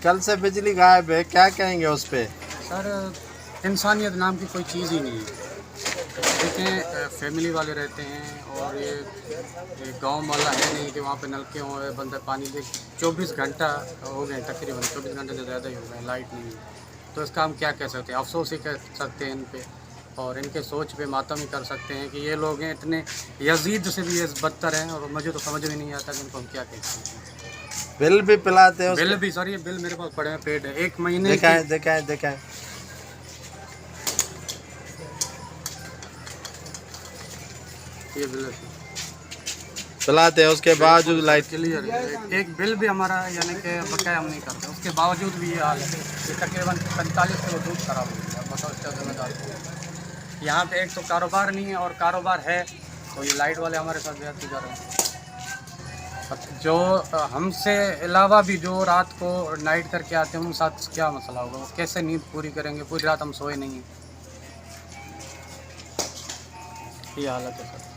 कल से बिजली गायब है, क्या कहेंगे उस पे? सर, इंसानियत नाम की कोई चीज़ ही नहीं है। देखें, फैमिली वाले रहते हैं और ये गांव वाला है नहीं कि वहाँ पे नलके हों, बंदा पानी दे। 24 घंटा हो गए, तकरीबन 24 घंटे से ज़्यादा ही हो गए, लाइट नहीं है। तो इसका हम क्या कह सकते हैं? अफसोस ही कह सकते हैं इन पे, और इनके सोच पे मातम ही कर सकते हैं कि ये लोग हैं इतने यजीद से भी ये बदतर हैं, और मुझे तो समझ में नहीं आता कि इनको हम क्या कह सकते हैं। बिल भी पिलाते हैं बिल उसके? भी सर, ये बिल मेरे पास पड़े हैं, पेड है 1 महीने दिखाएं की। दिखाएं दिखाएं। ये बिल पिलाते हैं, उसके बावजूद लाइट। क्लियर है। एक बिल भी हमारा यानी कि बकाया हम नहीं करते, उसके बावजूद भी ये हाल है कि तकरीबन 45 किलो दूध खराब हो गया। बताओ इसका जिम्मेदार। यहाँ पे एक तो कारोबार नहीं है, और कारोबार है तो ये लाइट वाले हमारे साथ ज्यादती कर रहे हैं। अब जो हमसे अलावा भी जो रात को नाइट करके आते हैं, उन साथ क्या मसला होगा? वो कैसे नींद पूरी करेंगे? पूरी रात हम सोए नहीं हैं। ये हालत है सर।